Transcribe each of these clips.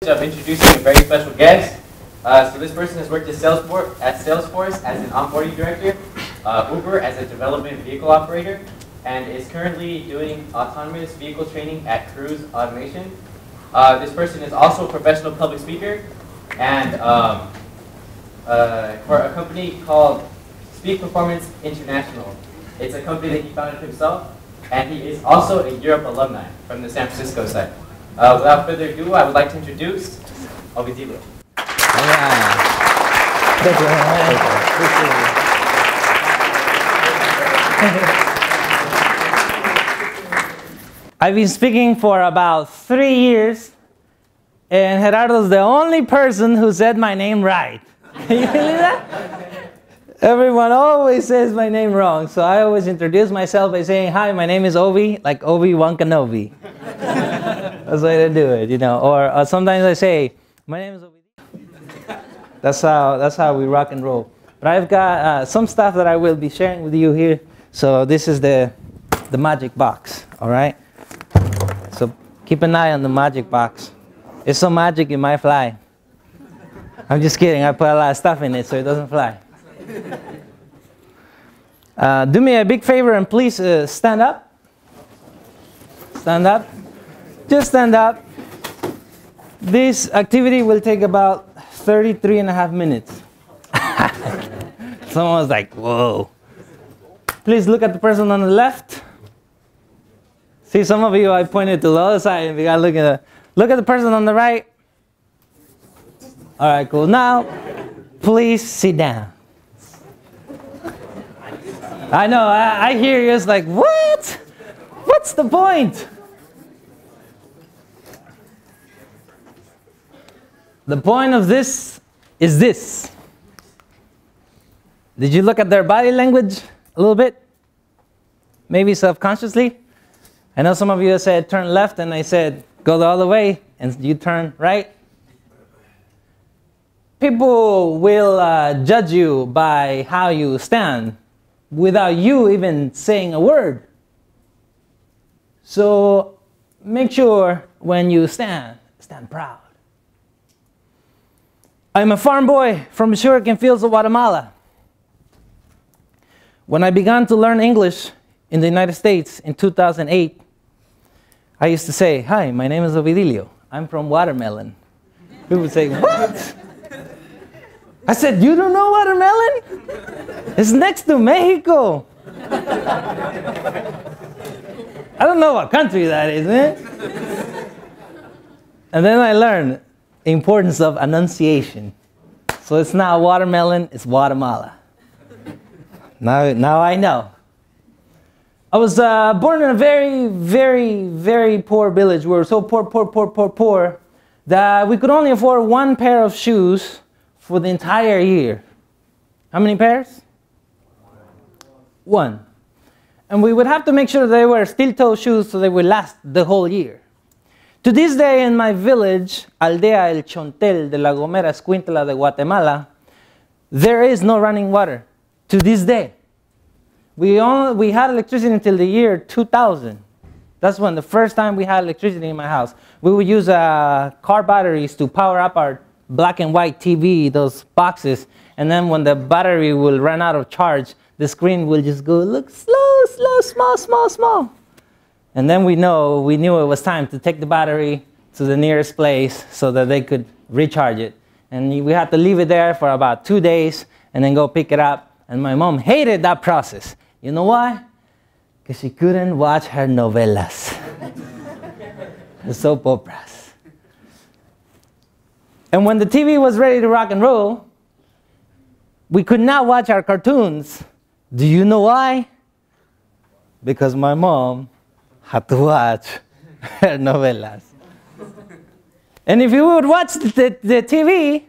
Of introducing a very special guest. So this person has worked at Salesforce as an onboarding director, Uber as a development vehicle operator, and is currently doing autonomous vehicle training at Cruise Automation. This person is also a professional public speaker and for a company called Speak Performance International. It's a company that he founded himself, and he is also a Europe alumni from the San Francisco side. Without further ado, I would like to introduce Ovidilio. I've been speaking for about 3 years, and Gerardo's the only person who said my name right. Can you believe that? Everyone always says my name wrong, so I always introduce myself by saying, "Hi, my name is Ovi," like Obi-Wan Kenobi. That's the way to do it, you know. Or sometimes I say, "My name is Ovi." That's how we rock and roll. But I've got some stuff that I will be sharing with you here. So this is the magic box, all right? So keep an eye on the magic box. It's so magic it might fly. I'm just kidding. I put a lot of stuff in it so it doesn't fly. Do me a big favor and please stand up. Stand up. Just stand up. This activity will take about 33.5 minutes. Someone's like, whoa. Please look at the person on the left. See, some of you I pointed to the other side and we got look at the person on the right. All right, cool. Now, please sit down. I know, I hear you. It's like, what? What's the point? The point of this is this. Did you look at their body language a little bit? Maybe subconsciously? I know some of you said turn left and I said go the other way and you turn right. People will judge you by how you stand without you even saying a word. So make sure when you stand proud. I'm a farm boy from the sugarcane fields of Guatemala. When I began to learn English in the United States in 2008, I used to say, "Hi, my name is Ovidilio. I'm from Watermelon." People would say, "What?" I said, "You don't know Watermelon? It's next to Mexico." I don't know what country that is, man. And then I learned the importance of enunciation. So it's not watermelon, it's Guatemala. Now I know. I was born in a very, very, very poor village. We were so poor that we could only afford one pair of shoes for the entire year. How many pairs? One. And we would have to make sure they were steel-toe shoes so they would last the whole year. To this day in my village, Aldea El Chontel de la Gomera Escuintla de Guatemala, there is no running water. To this day. We had electricity until the year 2000. That's when the first time we had electricity in my house. We would use car batteries to power up our black and white TV, those boxes, and then when the battery will run out of charge, the screen will just go look slow, small. And then we knew it was time to take the battery to the nearest place so that they could recharge it. And we had to leave it there for about 2 days and then go pick it up. And my mom hated that process. You know why? Because she couldn't watch her novelas. The soap operas. And when the TV was ready to rock and roll, we could not watch our cartoons. Do you know why? Because my mom had to watch her novelas. And if you would watch the TV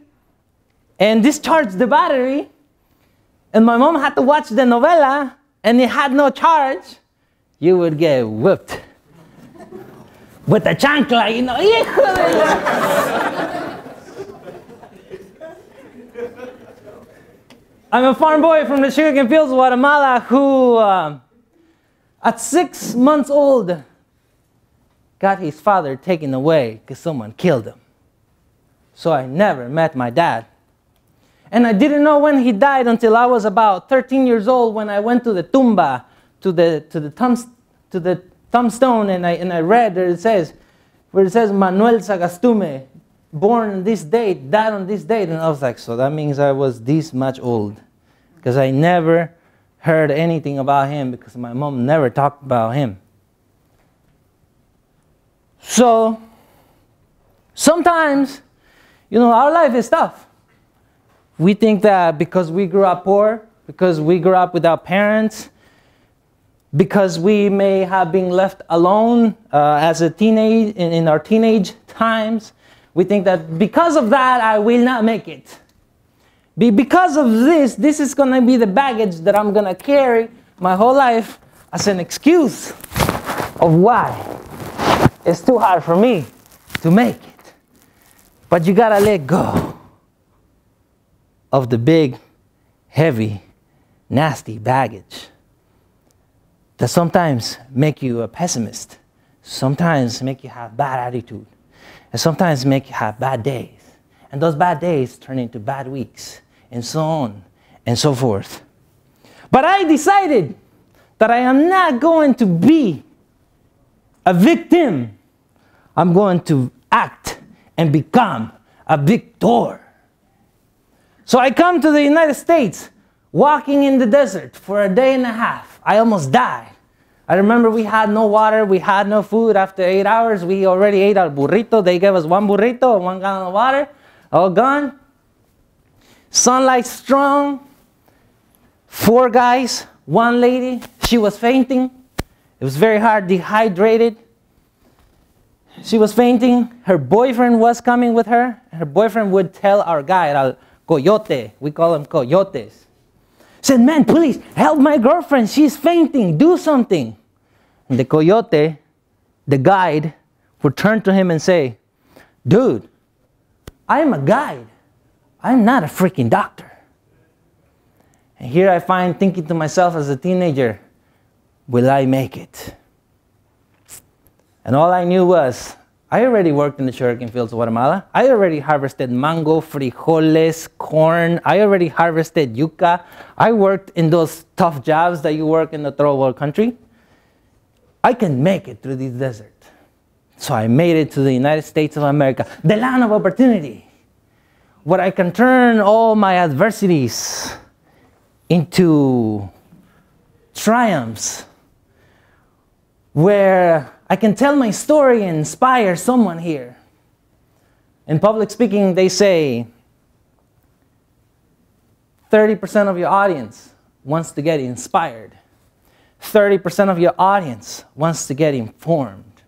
and discharge the battery, and my mom had to watch the novela, and it had no charge, you would get whooped. With a chancla, you know. I'm a farm boy from the sugarcane fields of Guatemala who, at 6 months old, got his father taken away because someone killed him. So I never met my dad. And I didn't know when he died until I was about 13 years old when I went to the tumba, to the tombstone, and I read where it says Manuel Sagastume, born on this date, died on this date. And I was like, so that means I was this much old. Because I never heard anything about him because my mom never talked about him. So sometimes, you know, our life is tough. We think that because we grew up poor, because we grew up without parents, because we may have been left alone as a teenage, in our teenage times, we think that because of that, I will not make it. Because of this is going to be the baggage that I'm going to carry my whole life as an excuse of why it's too hard for me to make it. But you got to let go of the big, heavy, nasty baggage that sometimes make you a pessimist, sometimes make you have bad attitude, and sometimes make you have bad days. And those bad days turn into bad weeks, and so on and so forth. But I decided that I am not going to be a victim. I'm going to act and become a victor. So I come to the United States, walking in the desert for a day and a half. I almost died. I remember we had no water, we had no food. After 8 hours, we already ate our burrito. They gave us 1 burrito and 1 gallon of water, all gone. Sunlight strong. 4 guys, 1 lady. She was fainting. It was very hard, dehydrated. She was fainting. Her boyfriend was coming with her. Her boyfriend would tell our guide, Al coyote, we call them coyotes, said, man, please help my girlfriend. She's fainting. Do something. And the coyote, the guide, would turn to him and say, dude, I'm a guide. I'm not a freaking doctor. And here I find thinking to myself as a teenager, will I make it? And all I knew was, I already worked in the sugarcane fields of Guatemala. I already harvested mango, frijoles, corn. I already harvested yuca. I worked in those tough jobs that you work in the third world country. I can make it through this desert. So I made it to the United States of America, the land of opportunity, where I can turn all my adversities into triumphs, where I can tell my story and inspire someone here. In public speaking, they say 30% of your audience wants to get inspired. 30% of your audience wants to get informed.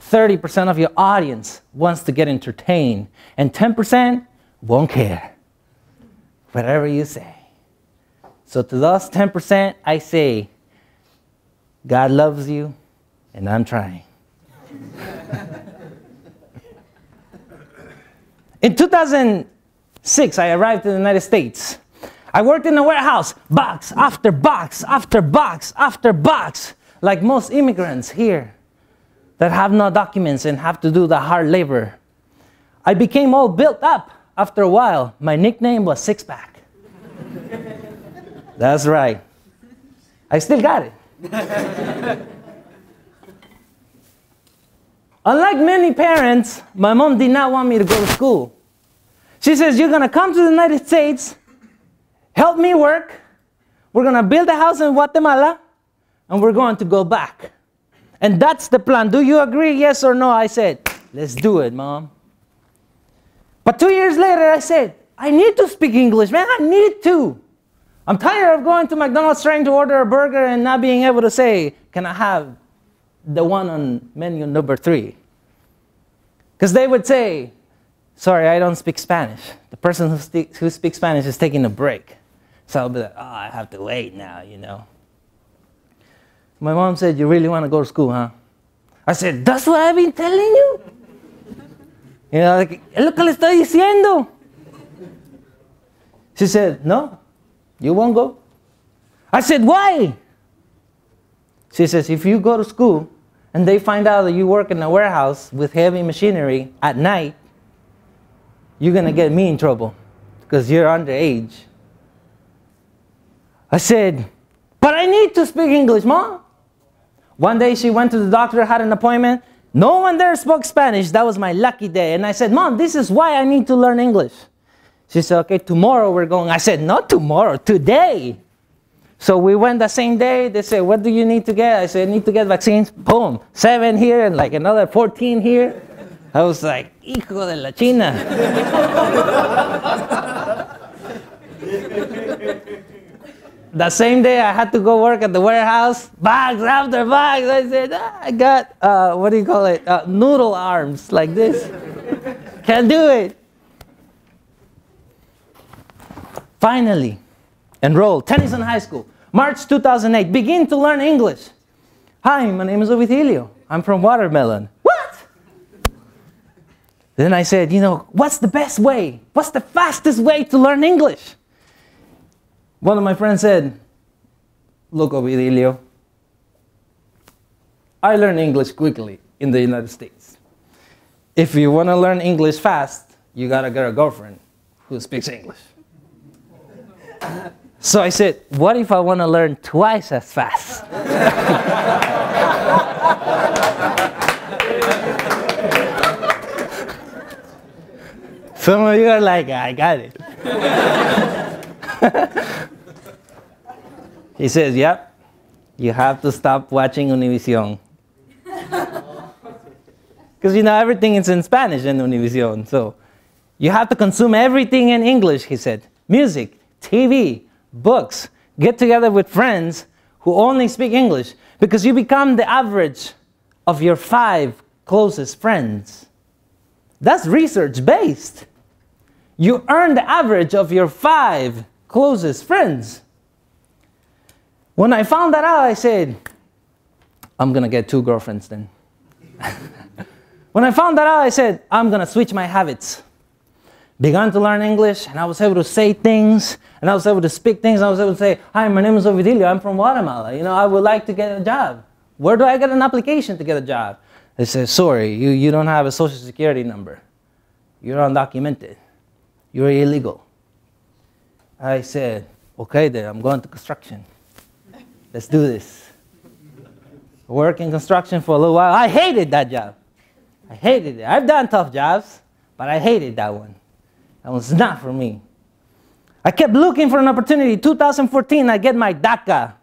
30% of your audience wants to get entertained. And 10% won't care. Whatever you say. So to those 10%, I say, God loves you, and I'm trying. In 2006, I arrived in the United States. I worked in a warehouse, box after box after box after box, like most immigrants here that have no documents and have to do the hard labor. I became all built up after a while. My nickname was Six Pack. That's right. I still got it. Unlike many parents, my mom did not want me to go to school. She says, you're going to come to the United States, help me work, we're going to build a house in Guatemala, and we're going to go back. And that's the plan. Do you agree, yes or no? I said, let's do it, Mom. But 2 years later, I said, I need to speak English, man. I need to. I'm tired of going to McDonald's trying to order a burger and not being able to say, can I have the one on menu number 3? Because they would say, sorry, I don't speak Spanish. The person who speaks Spanish is taking a break. So I'll be like, oh, I have to wait now, you know. My mom said, you really want to go to school, huh? I said, that's what I've been telling you. You know, like, es lo que le estoy diciendo. She said, no, you won't go. I said, why? She says, if you go to school and they find out that you work in a warehouse with heavy machinery at night, you're going to get me in trouble because you're underage. I said, but I need to speak English, Mom. One day she went to the doctor, had an appointment. No one there spoke Spanish. That was my lucky day. And I said, Mom, this is why I need to learn English. She said, okay, tomorrow we're going. I said, not tomorrow, today. So we went the same day. They said, what do you need to get? I said, I need to get vaccines. Boom, 7 here and like another 14 here. I was like, hijo de la China. The same day I had to go work at the warehouse, bags after bags. I said, I got, what do you call it? Noodle arms like this. Can't do it. Finally, enrolled, Tennyson High School, March 2008, begin to learn English. Hi, my name is Ovidilio. I'm from Watermelon. What? Then I said, you know, what's the best way? What's the fastest way to learn English? One of my friends said, look, Ovidilio, I learn English quickly in the United States. If you want to learn English fast, you got to get a girlfriend who speaks English. So I said, what if I want to learn twice as fast? Some of you are like, I got it. He says, yep, you have to stop watching Univision. Because, you know, everything is in Spanish in Univision. So you have to consume everything in English, he said. Music, TV, books. Get together with friends who only speak English. Because you become the average of your 5 closest friends. That's research-based. You earn the average of your 5 closest friends. When I found that out, I said, I'm going to get 2 girlfriends then. When I found that out, I said, I'm going to switch my habits. Began to learn English, and I was able to say things, and I was able to speak things. I was able to say, hi, my name is Ovidilio. I'm from Guatemala. You know, I would like to get a job. Where do I get an application to get a job? They said, sorry, you don't have a social security number. You're undocumented. You're illegal. I said, okay, then I'm going to construction. Let's do this. Work in construction for a little while. I hated that job. I hated it. I've done tough jobs, but I hated that one. That was not for me. I kept looking for an opportunity. 2014, I get my DACA,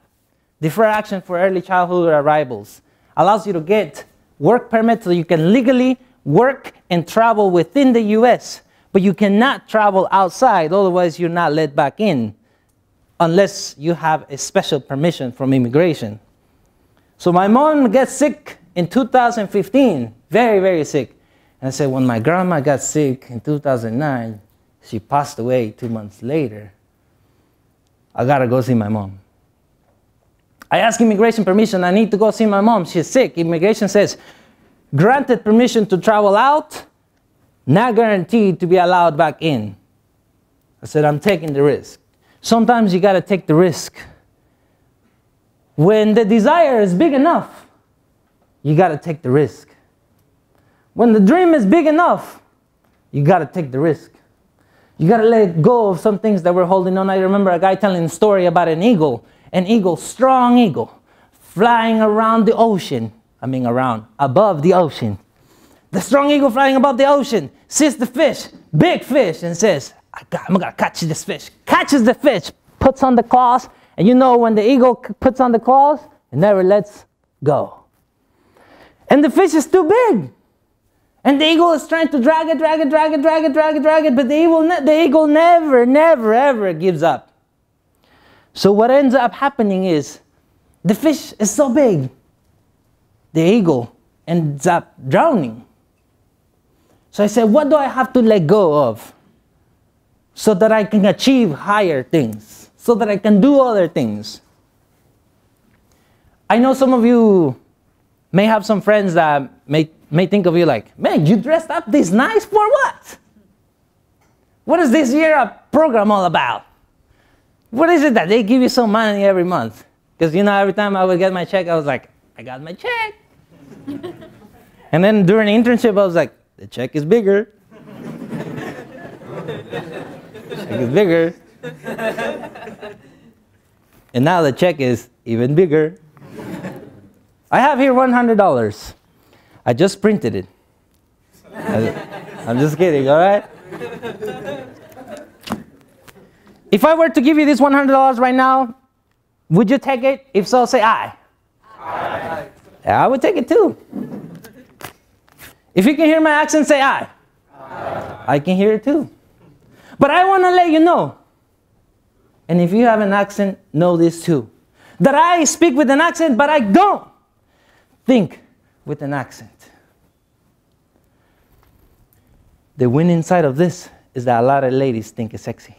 Deferred Action for Early Childhood Arrivals. Allows you to get work permit so you can legally work and travel within the U.S., but you cannot travel outside, otherwise you're not let back in, unless you have a special permission from immigration. So my mom gets sick in 2015, very, very sick. And I said, when my grandma got sick in 2009, she passed away 2 months later. I gotta go see my mom. I asked immigration permission, I need to go see my mom, she's sick. Immigration says, granted permission to travel out, not guaranteed to be allowed back in. I said, I'm taking the risk. Sometimes you gotta take the risk. When the desire is big enough, you gotta take the risk. When the dream is big enough, you gotta take the risk. You gotta let go of some things that we're holding on. I remember a guy telling a story about an eagle, strong eagle, flying around the ocean. Above the ocean. The strong eagle flying above the ocean sees the fish, big fish, and says, I'm gonna catch this fish. Catches the fish, puts on the claws, and you know when the eagle puts on the claws, it never lets go. And the fish is too big. And the eagle is trying to drag it, but the eagle never, ever gives up. So what ends up happening is, the fish is so big, the eagle ends up drowning. So I said, what do I have to let go of so that I can achieve higher things, so that I can do other things? I know some of you may have some friends that may think of you like, man, you dressed up this nice for what? What is this year program all about? What is it that they give you some money every month? Because, you know, every time I would get my check, I was like, I got my check. And then during the internship, I was like, the check is bigger. Check is bigger. And now the check is even bigger. I have here $100. I just printed it. I'm just kidding, all right? If I were to give you this $100 right now, would you take it? If so, say aye. Aye. Yeah, I would take it too. If you can hear my accent, say aye. Aye. I can hear it too. But I want to let you know, and if you have an accent, know this too, that I speak with an accent, but I don't think with an accent. The winning side of this is that a lot of ladies think it's sexy.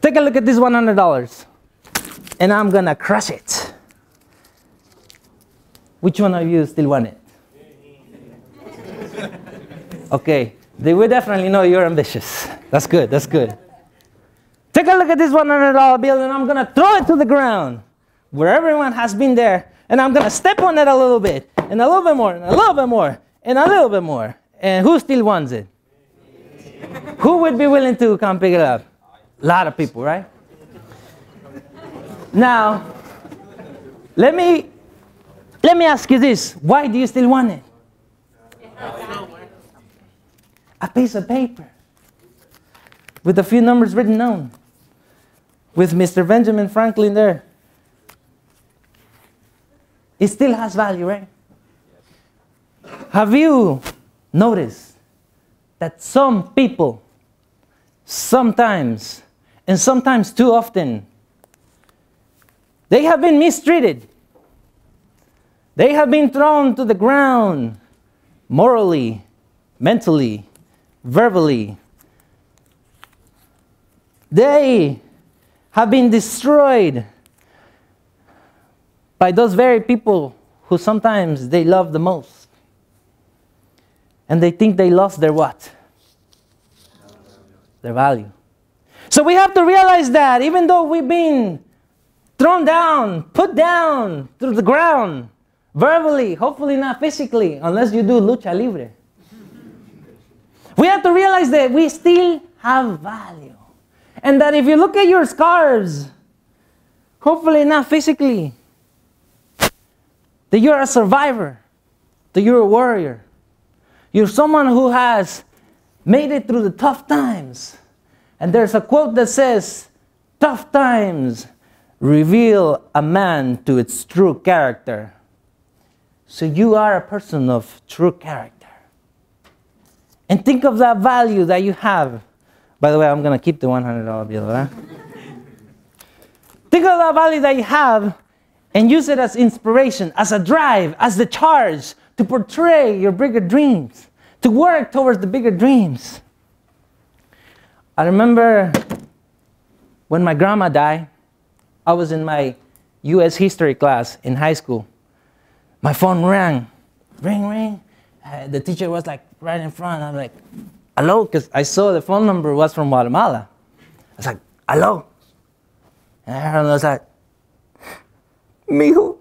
Take a look at this $100, and I'm gonna crush it. Which one of you still want it? Okay, they will definitely know you're ambitious. That's good, that's good. Take a look at this $100 bill, and I'm gonna throw it to the ground where everyone has been there, and I'm gonna step on it a little bit, and a little bit more, and a little bit more, and a little bit more. And who still wants it? Who would be willing to come pick it up? A lot of people, right? Now, let me ask you this. Why do you still want it? A piece of paper with a few numbers written down, with Mr. Benjamin Franklin there. It still has value, right? Have you noticed that some people, sometimes, and sometimes too often, they have been mistreated. They have been thrown to the ground morally, mentally, verbally. They have been destroyed by those very people who sometimes they love the most. And they think they lost their what? Their value. So we have to realize that even though we've been thrown down, put down to the ground, verbally, hopefully not physically, unless you do lucha libre. We have to realize that we still have value. And that if you look at your scars, hopefully not physically, that you're a survivor, that you're a warrior. You're someone who has made it through the tough times. And there's a quote that says, "Tough times reveal a man to its true character." So you are a person of true character. And think of that value that you have. By the way, I'm going to keep the $100 bill, right? Think of that value that you have and use it as inspiration, as a drive, as the charge to portray your bigger dreams, to work towards the bigger dreams. I remember when my grandma died, I was in my US history class in high school. My phone rang, ring, ring. The teacher was like right in front. I'm like, hello, because I saw the phone number was from Guatemala. I was like, hello. And I was like, mijo,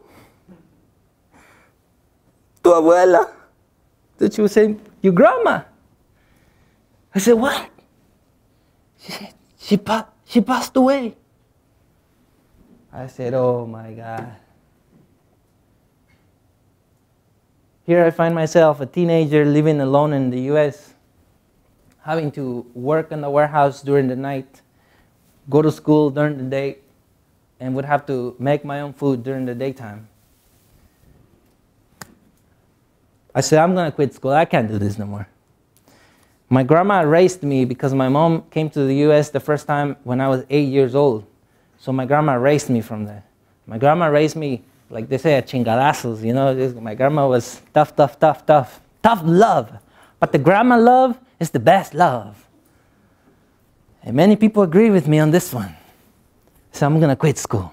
tu abuela. Then she was saying, your grandma. I said, what? She said, she passed away. I said, oh my God. Here I find myself, a teenager living alone in the US, having to work in the warehouse during the night, go to school during the day, and would have to make my own food during the daytime. I said, I'm going to quit school. I can't do this no more. My grandma raised me because my mom came to the US the first time when I was 8 years old. So my grandma raised me from there. My grandma raised me, like they say, a chingadazos, you know. My grandma was tough, tough, tough, tough. Tough love. But the grandma love is the best love. And many people agree with me on this one. So I'm going to quit school.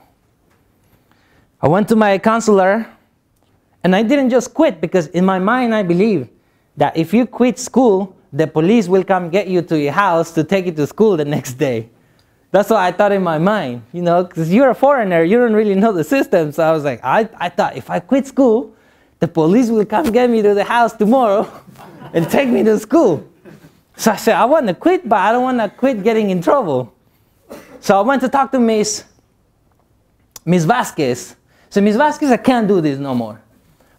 I went to my counselor, and I didn't just quit because in my mind I believe that if you quit school, the police will come get you to your house to take you to school the next day. That's what I thought in my mind, you know, because you're a foreigner, you don't really know the system. So I was like, I thought if I quit school, the police will come get me to the house tomorrow and take me to school. So I said, I want to quit, but I don't want to quit getting in trouble. So I went to talk to Miss Vásquez. So Miss Vásquez, I can't do this no more.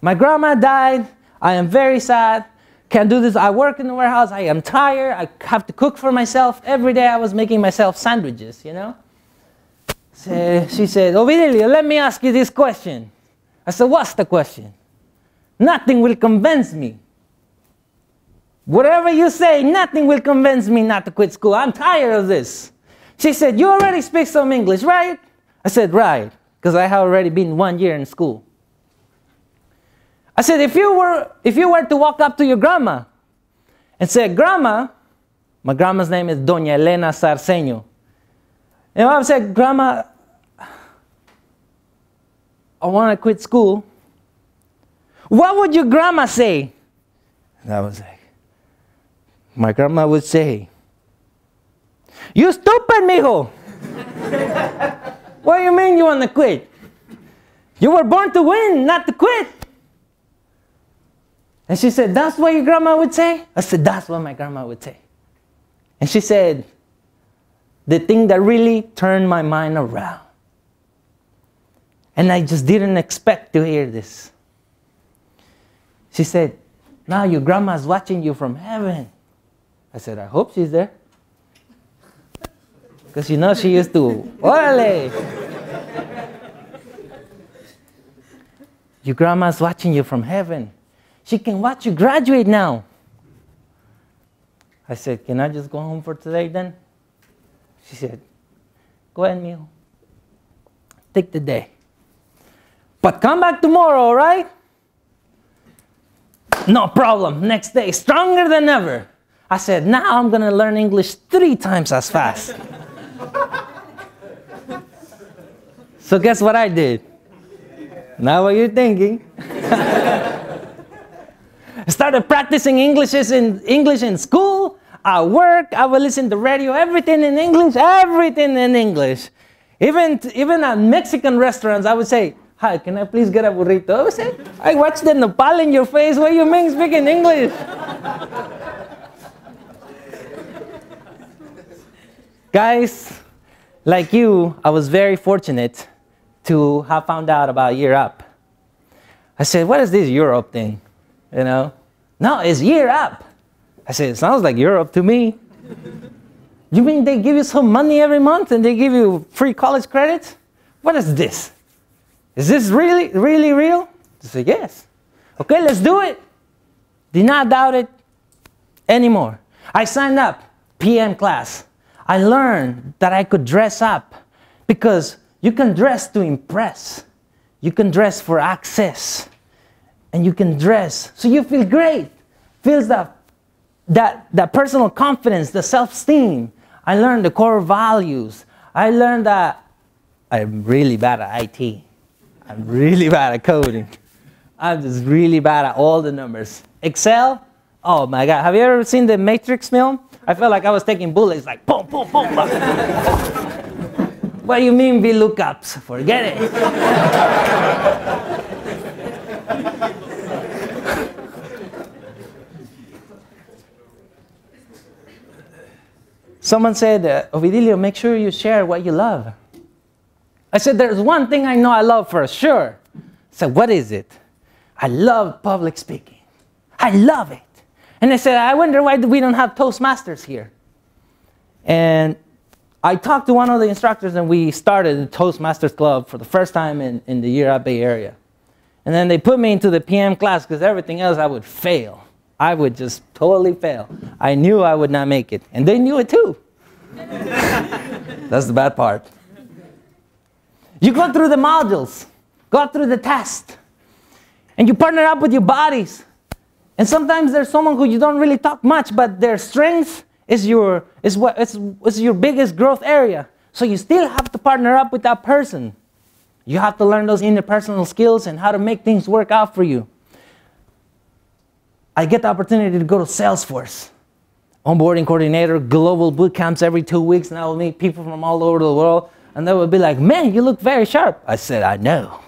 My grandma died. I am very sad. Can't do this. I work in the warehouse. I am tired. I have to cook for myself. Every day I was making myself sandwiches, you know. So she said, Ovidilio, let me ask you this question. I said, what's the question? Nothing will convince me. Whatever you say, nothing will convince me not to quit school. I'm tired of this. She said, you already speak some English, right? I said, right, because I have already been 1 year in school. I said, if you were to walk up to your grandma and say, Grandma, my grandma's name is Doña Elena Sarceño. And I would say, Grandma, I want to quit school. What would your grandma say? And I was like, my grandma would say, you stupid, mijo. What do you mean you want to quit? You were born to win, not to quit. And she said, that's what your grandma would say? I said, that's what my grandma would say. And she said, the thing that really turned my mind around. And I just didn't expect to hear this. She said, now your grandma's watching you from heaven. I said, I hope she's there. Because you know she used to, orale. Your grandma's watching you from heaven. She can watch you graduate now. I said, can I just go home for today then? She said, go ahead, mijo. Take the day. But come back tomorrow, all right? No problem. Next day, stronger than ever. I said, now I'm going to learn English 3 times as fast. So guess what I did? Not what you're thinking. I started practicing English in school, at work. I would listen to radio, everything in English, everything in English. Even at Mexican restaurants, I would say, hi, can I please get a burrito? I would say, I watched the nopal in your face. What do you mean speaking English? Guys, like you, I was very fortunate to have found out about Year Up. I said, what is this Europe thing? You know? No, it's Year Up. I said, it sounds like Europe to me. You mean they give you some money every month and they give you free college credits? What is this? Is this really, really real? I said, yes. Okay, let's do it. Did not doubt it anymore. I signed up, PM class. I learned that I could dress up because you can dress to impress. You can dress for access. And you can dress so you feel great. Feels that personal confidence, the self-esteem. I learned the core values. I learned that I'm really bad at IT. I'm really bad at coding. I'm just really bad at all the numbers. Excel, oh my God. Have you ever seen the Matrix film? I felt like I was taking bullets, like boom, boom, boom, boom. What do you mean VLOOKUPs? Forget it. Someone said, Ovidilio, make sure you share what you love. I said, there's one thing I know I love for sure. I said, what is it? I love public speaking. I love it. And I said, I wonder why we don't have Toastmasters here. And I talked to one of the instructors and we started the Toastmasters Club for the first time in the Year Up Bay Area. And then they put me into the PM class because everything else I would fail. I would just totally fail. I knew I would not make it. And they knew it too. That's the bad part. You go through the modules, go through the test, and you partner up with your buddies. And sometimes there's someone who you don't really talk much, but their strength is your biggest growth area. So you still have to partner up with that person. You have to learn those interpersonal skills and how to make things work out for you. I get the opportunity to go to Salesforce. Onboarding coordinator, global boot camps every 2 weeks, and I will meet people from all over the world. And they would be like, man, you look very sharp. I said, I know.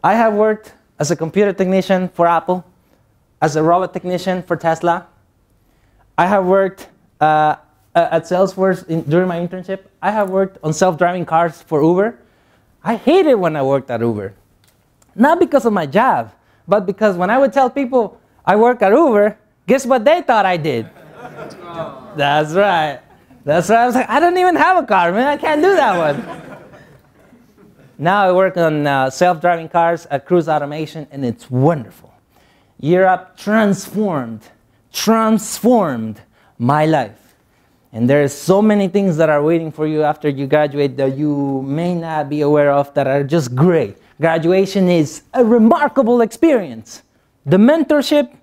I have worked as a computer technician for Apple, as a robot technician for Tesla. I have worked at Salesforce during my internship. I have worked on self-driving cars for Uber. I hated when I worked at Uber. Not because of my job, but because when I would tell people I work at Uber, guess what they thought I did? That's right. That's right. I was like, I don't even have a car, man. I can't do that one. Now I work on self-driving cars at Cruise Automation, and it's wonderful. Europe transformed my life. And there's so many things that are waiting for you after you graduate that you may not be aware of that are just great. Graduation is a remarkable experience. The mentorship,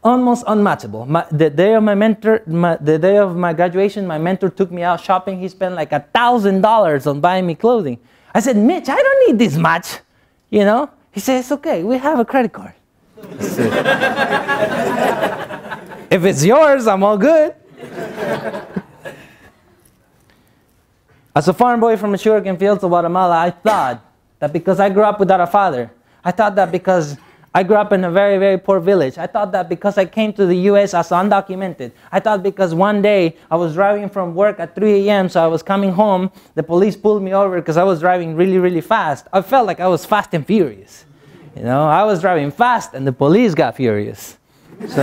almost unmatchable. The day of my graduation, my mentor took me out shopping. He spent like $1,000 on buying me clothing. I said, Mitch, I don't need this much, you know? He said, it's okay, we have a credit card. If it's yours, I'm all good. As a farm boy from the sugarcane fields of Guatemala, I thought that because I grew up without a father, I thought that because I grew up in a very, very poor village, I thought that because I came to the US as undocumented, I thought because one day I was driving from work at 3 a.m., so I was coming home, the police pulled me over because I was driving really, really fast. I felt like I was fast and furious. You know, I was driving fast and the police got furious. So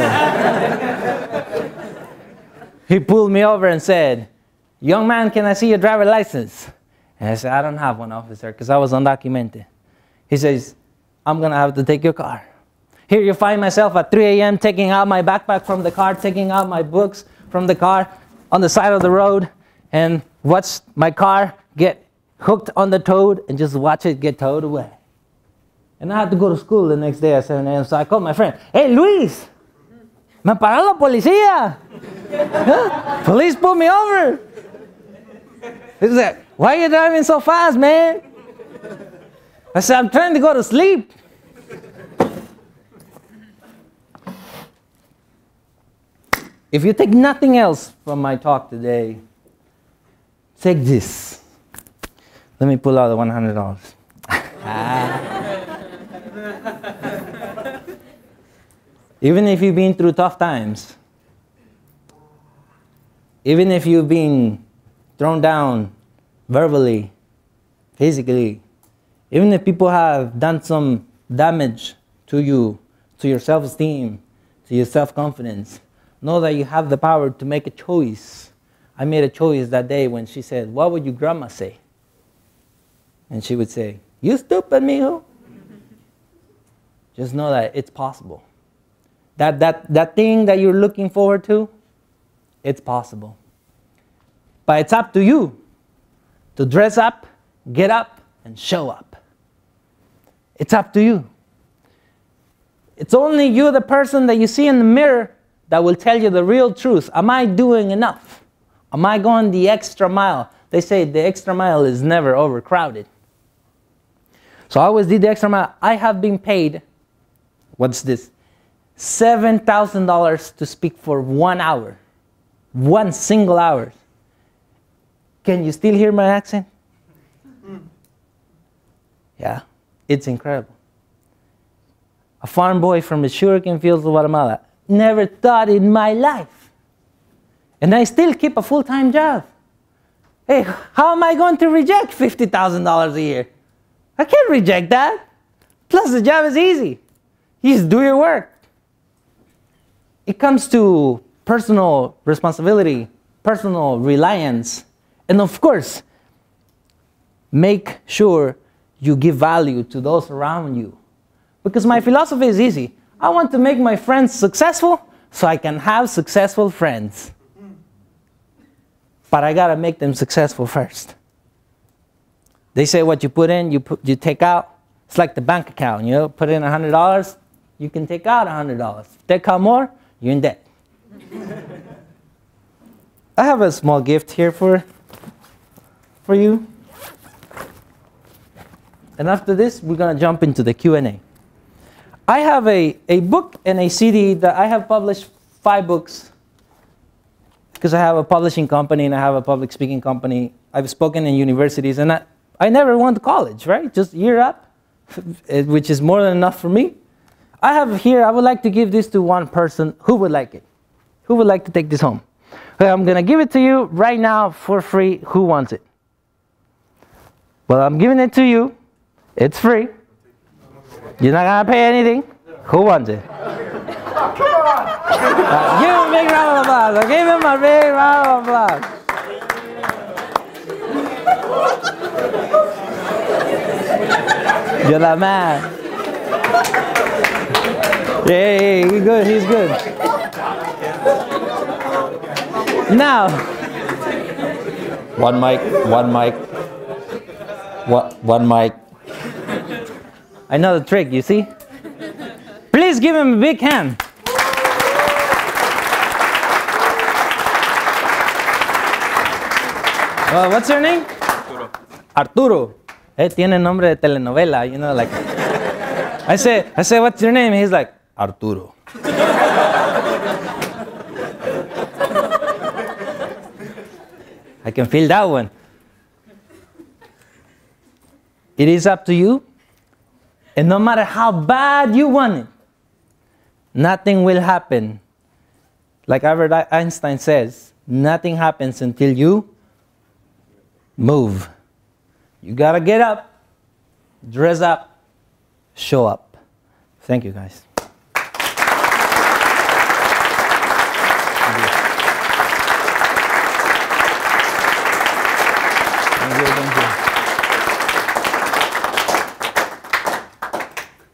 he pulled me over and said, young man, can I see your driver's license? And I said, I don't have one, officer, because I was undocumented. He says, I'm going to have to take your car. Here you find myself at 3 a.m. taking out my backpack from the car, taking out my books from the car on the side of the road, and watch my car get hooked on the toad and just watch it get towed away. And I had to go to school the next day at 7 a.m. So I called my friend, hey, Luis, me paró la policía. Huh? Police pulled me over. He said, why are you driving so fast, man? I said, I'm trying to go to sleep. If you take nothing else from my talk today, take this. Let me pull out the $100. Even if you've been through tough times, even if you've been thrown down verbally, physically, even if people have done some damage to you, to your self-esteem, to your self-confidence, know that you have the power to make a choice. I made a choice that day when she said, what would your grandma say? And she would say, you stupid, mijo. Just know that it's possible. That thing that you're looking forward to, it's possible. But it's up to you to dress up, get up, and show up. It's up to you. It's only you, the person that you see in the mirror, that will tell you the real truth. Am I doing enough? Am I going the extra mile? They say the extra mile is never overcrowded. So I always did the extra mile. I have been paid, what's this? $7,000 to speak for 1 hour. 1 single hour. Can you still hear my accent? Yeah, it's incredible. A farm boy from the sugarcane fields of Guatemala. Never thought in my life. And I still keep a full-time job. Hey, how am I going to reject $50,000 a year? I can't reject that. Plus, the job is easy. You just do your work. It comes to personal responsibility, personal reliance, and of course, make sure you give value to those around you. Because my philosophy is easy. I want to make my friends successful so I can have successful friends. But I gotta make them successful first. They say what you put in, you take out. It's like the bank account, you know, put in $100, you can take out $100. Take out more, you're in debt. I have a small gift here for you. And after this, we're gonna jump into the Q&A. I have a book and a CD that I have published 5 books because I have a publishing company and I have a public speaking company. I've spoken in universities and I never went to college, right? Just year up, which is more than enough for me. I have here, I would like to give this to one person. Who would like it? Who would like to take this home? Okay, I'm going to give it to you right now for free. Who wants it? Well, I'm giving it to you. It's free. You're not going to pay anything. Who wants it? Give him a big round of applause. I'll give him a big round of applause. You're the man. Hey, he's good, he's good. Now, one mic. One mic. I know the trick, you see? Please give him a big hand. What's your name? Arturo. Tiene nombre de telenovela, you know, like. I say, what's your name? He's like, Arturo. I can feel that one. It is up to you. And no matter how bad you want it, nothing will happen. Like Albert Einstein says, nothing happens until you move. You gotta get up, dress up, show up. Thank you, guys.